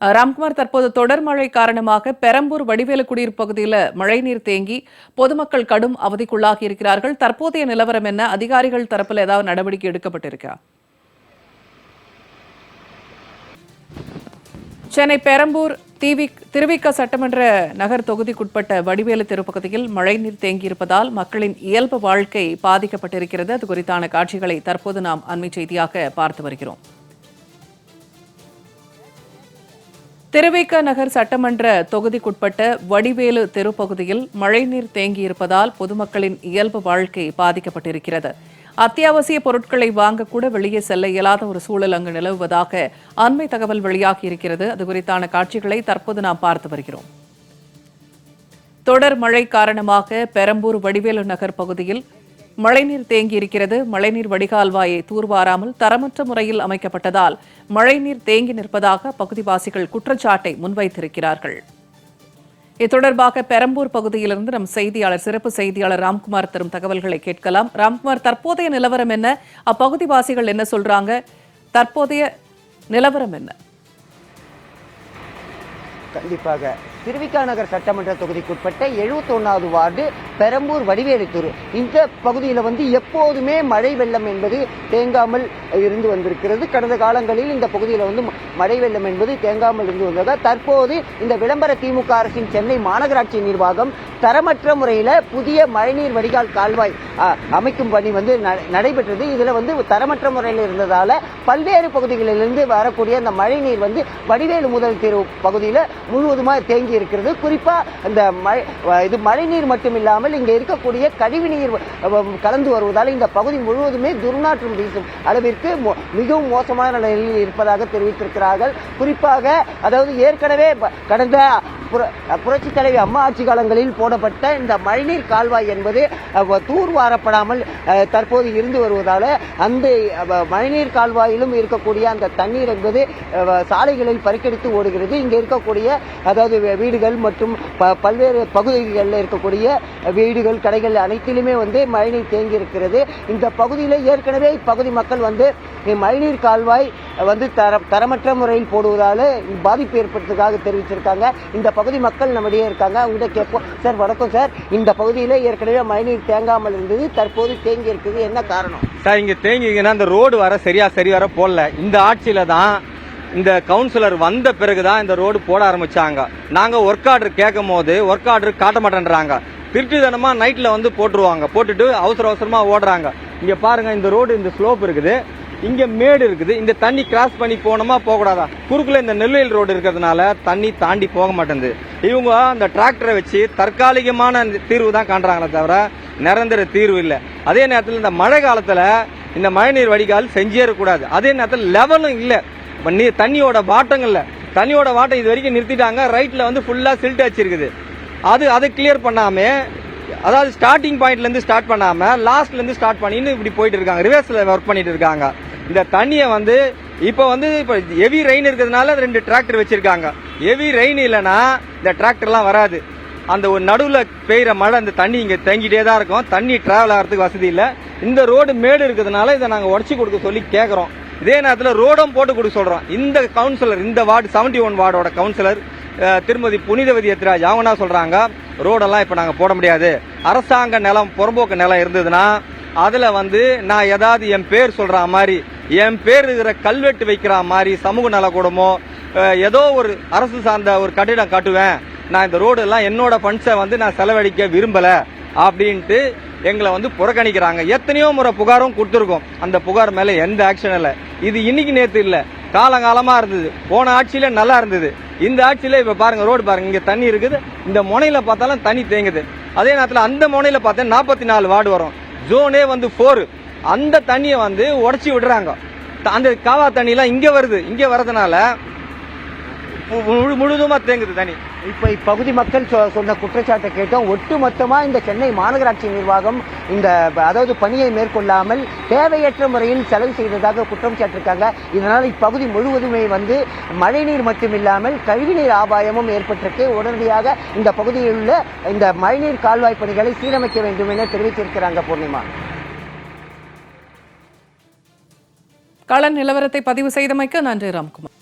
ராம்குமார், தற்போது தொடர் மழை காரணமாக பெரம்பூர் வடிவேலு குடியிருப்பு பகுதியில் மழைநீர் தேங்கி பொதுமக்கள் கடும் அவதிக்குள்ளாகி இருக்கிறார்கள். தற்போதைய நிலவரம் என்ன? அதிகாரிகள் தரப்பில் ஏதாவது நடவடிக்கை எடுக்கப்பட்டிருக்கா? சென்னை பெரம்பூர் திருவிக சட்டமன்ற நகர் தொகுதிக்குட்பட்ட வடிவேலு தெருப்பகுதியில் மழைநீர் தேங்கியிருப்பதால் மக்களின் இயல்பு வாழ்க்கை பாதிக்கப்பட்டிருக்கிறது. அது குறித்தான காட்சிகளை தற்போது நாம் அண்மை செய்தியாக பார்த்து வருகிறோம். திருவிக நகர் சட்டமன்ற தொகுதிக்குட்பட்ட வடிவேலு தெருப்பகுதியில் மழைநீர் தேங்கியிருப்பதால் பொதுமக்களின் இயல்பு வாழ்க்கை பாதிக்கப்பட்டிருக்கிறது. அத்தியாவசிய பொருட்களை வாங்கக்கூட வெளியே செல்ல இயலாத ஒரு சூழல் அங்கு நிலவுவதாக அண்மை தகவல் வெளியாகியிருக்கிறது. அது குறித்தான காட்சிகளை தற்போது நாம் பார்த்து வருகிறோம். தொடர் மழை காரணமாக பெரம்பூர் வடிவேலு நகர் பகுதியில் மழைநீர் தேங்கியிருக்கிறது. மழைநீர் வடிகால்வாயை தூர்வாராமல் தரமற்ற முறையில் அமைக்கப்பட்டதால் மழைநீர் தேங்கி நிற்பதாக பகுதிவாசிகள் குற்றச்சாட்டை முன்வைத்திருக்கிறார்கள். இது தொடர்பாக பெரம்பூர் பகுதியிலிருந்து நம் சிறப்பு செய்தியாளர் ராம்குமார் தரும் தகவல்களை கேட்கலாம். ராம்குமார், தற்போதைய நிலவரம் என்ன? அப்பகுதிவாசிகள் என்ன சொல்றாங்க? தற்போதைய நிலவரம் என்ன? கண்டிப்பாக திருவிக நகர் சட்டமன்ற தொகுதிக்குட்பட்ட 71வது வார்டு பெரம்பூர் வடிவேலு தெரு, இந்த பகுதியில் எப்போதுமே மழை வெள்ளம் என்பது தேங்காமல் இருந்து வந்திருக்கிறது. கடந்த காலங்களில் இந்த பகுதியில் மழை வெள்ளம் என்பது தேங்காமல் இருந்து வந்ததாக தற்போது இந்த விளம்பர திமுக அரசின் சென்னை மாநகராட்சி நிர்வாகம் தரமற்ற முறையில் புதிய மழைநீர் வடிகால் கால்வாய் அமைக்கும் பணி நடைபெற்றது. இதுல தரமற்ற முறையில் இருந்ததால பல்வேறு பகுதிகளிலிருந்து வரக்கூடிய அந்த மழைநீர் வடிவேலு முதல் தெரு பகுதியில் முழுவதுமாக தேங்கி இருக்கிறது. குறிப்பா இந்த மழைநீர் மட்டும் இல்லாமல் இங்க இருக்கக்கூடிய கழிவுநீர் கலந்து வருவதால் இந்த பகுதி முழுவதுமே துர்நாற்றம் வீசும் அளவிற்கு மிகவும் மோசமான நிலையில் இருப்பதாக தெரிவித்திருக்கிறார்கள். குறிப்பாக அதாவது ஏற்கனவே கடந்த புரட்சி தலைவி அம்மா ஆட்சி காலங்களில் போடப்பட்ட இந்த மழைநீர் கால்வாய் என்பது தூர்வாரப்படாமல் தற்போது இருந்து வருவதால அந்த மழைநீர் கால்வாயிலும் இருக்கக்கூடிய அந்த தண்ணீர் என்பது சாலைகளில் பறிக்கடித்து ஓடுகிறது. இங்க இருக்கக்கூடிய அதாவது வீடுகள் மற்றும் பல்வேறு பகுதிகளில் இருக்கக்கூடிய வீடுகள், கடைகள் அனைத்திலுமே மழைநீர் தேங்கி இருக்கிறது. இந்த பகுதியில் ஏற்கனவே இப்பகுதி மக்கள் மழைநீர் கால்வாய் தரமற்ற முறையில் போடுவதால பாதிப்பு ஏற்படுத்துவதாக தெரிவிச்சிருக்காங்க. இந்த பகுதி மக்கள் நம்மிடையே இருக்காங்க, அவங்ககிட்ட கேட்போம். சார் வணக்கம் சார், இந்த பகுதியில் ஏற்கனவே மழைநீர் தேங்காமல் இருந்தது, தற்போது தேங்கி இருக்குது, என்ன காரணம் சார்? இங்க தேங்கிங்கன்னா இந்த ரோடு சரி வர போடல. இந்த ஆட்சியில தான் இந்த கவுன்சிலர் வந்த பிறகுதான் இந்த ரோடு போட ஆரம்பிச்சாங்க. நாங்க ஒர்க் ஆர்டர் கேட்கும் போது ஒர்க் ஆர்டர் காட்ட மாட்டேன்றாங்க. திருட்டுத்தனமா நைட்ல போட்டுருவாங்க, போட்டுட்டு அவசரமா ஓடுறாங்க. இங்க பாருங்க, இந்த ரோடு இந்த ஸ்லோப் இருக்குது, இங்க மேடு இருக்குது. இந்த தண்ணி கிராஸ் பண்ணி போனோமா போகக்கூடாதா? குறுக்குல இந்த நெல்லையில் ரோடு இருக்கிறதுனால தண்ணி தாண்டி போக மாட்டேங்குது. இவங்க அந்த டிராக்டரை வச்சு தற்காலிகமான தீர்வு தான் காண்றாங்களே தவிர நிரந்தர தீர்வு இல்லை. அதே நேரத்தில் இந்த மழை காலத்துல இந்த மழைநீர் வடிகால் செஞ்சேறக்கூடாது. அதே நேரத்தில் லெவலும் இல்லை. தண்ணியோட வாட்டம் இது வரைக்கும் நிறுத்திட்டாங்க. ரைட்ல ஃபுல்லா சில்ட் வச்சிருக்குது. அதை கிளியர் பண்ணாம, அதாவது ஸ்டார்டிங் பாயிண்ட்ல இருந்து ஸ்டார்ட் பண்ணாம லாஸ்ட்ல இருந்து ஸ்டார்ட் பண்ணின்னு இப்படி போயிட்டு இருக்காங்க. ரிவர்ஸ்ல ஒர்க் பண்ணிட்டு இருக்காங்க. இந்த தண்ணியை இப்ப ஹெவி ரெயின் இருக்கிறதுனால 2 டிராக்டர் வச்சிருக்காங்க. ஹெவி ரெயின் இல்லைன்னா இந்த டிராக்டர்லாம் வராது. அந்த ஒரு நடுவுல பெய்யற மழை அந்த தண்ணி இங்க தேங்கிட்டே தான் இருக்கும். தண்ணி டிராவல் ஆகிறதுக்கு வசதி இல்லை. இந்த ரோடு மேடு இருக்கிறதுனால இதை நாங்க உடச்சி கொடுக்க சொல்லி கேட்கறோம். இதே நேரத்தில் ரோடும் போட்டு கொடுக்க சொல்றோம். இந்த கவுன்சிலர், இந்த வார்டு 71 வார்டோட கவுன்சிலர் திருமதி புனிதவதி எத்ராஜ் அவங்க என்ன சொல்றாங்க, ரோடெல்லாம் இப்ப நாங்க போட முடியாது. அரசாங்க நிலம், புறம்போக்கு நிலம் இருந்ததுன்னா அதுல நான் ஏதாவது என் பேர் சொல்ற மாதிரி, என் பேர் இருக்கிற கல்வெட்டு வைக்கிற மாதிரி, சமூக நல கூடமோ ஏதோ ஒரு அரசு சார்ந்த ஒரு கட்டிடம் கட்டுவேன். நான் இந்த ரோடு எல்லாம் என்னோட ஃபண்ட்ஸை நான் செலவழிக்க விரும்பல அப்படின்ட்டு எங்களை புறக்கணிக்கிறாங்க. எத்தனையோ முறை புகாரும் கொடுத்துருக்கோம். அந்த புகார் மேல எந்த ஆக்ஷன் இல்லை. இது இன்னைக்கு நேற்று இல்ல, காலங்காலமா இருந்தது. போன ஆட்சியில நல்லா இருந்தது. இந்த ஆட்சியில இப்ப பாருங்க, ரோடு பாருங்க, இங்க தண்ணி இருக்குது. இந்த முனையில பார்த்தாலும் தண்ணி தேங்குது. அதே நேரத்தில் அந்த முனையில பார்த்தா 44 வார்டு வரும். ஜோனே 4. அந்த தண்ணியை உடச்சி விடுறாங்க. அந்த காவா தண்ணி எல்லாம் இங்க வருது. இங்க வர்றதுனால முழுதுமா தேங்குது தண்ணி. இப்ப இப்பகுதி மக்கள் சொன்ன குற்றச்சாட்டை கேட்டோம். ஒட்டுமொத்தமா இந்த சென்னை மாநகராட்சி நிர்வாகம் இந்த அதாவது பணியை மேற்கொள்ளாமல் தேவையற்ற முறையில் செலவு செய்ததாக குற்றம் சாட்டிருக்காங்க. இதனால் இப்பகுதி முழுவதுமே மழைநீர் மட்டுமில்லாமல் கழிவுநீர் ஆபாயமும் ஏற்பட்டிருக்கு. உடனடியாக இந்த பகுதியில் உள்ள இந்த மழைநீர் கால்வாய் பணிகளை சீரமைக்க வேண்டும் என தெரிவித்திருக்கிறாங்க. பூர்ணிமா, கள நிலவரத்தை பதிவு செய்தமைக்கு நன்றி ராம்குமார்.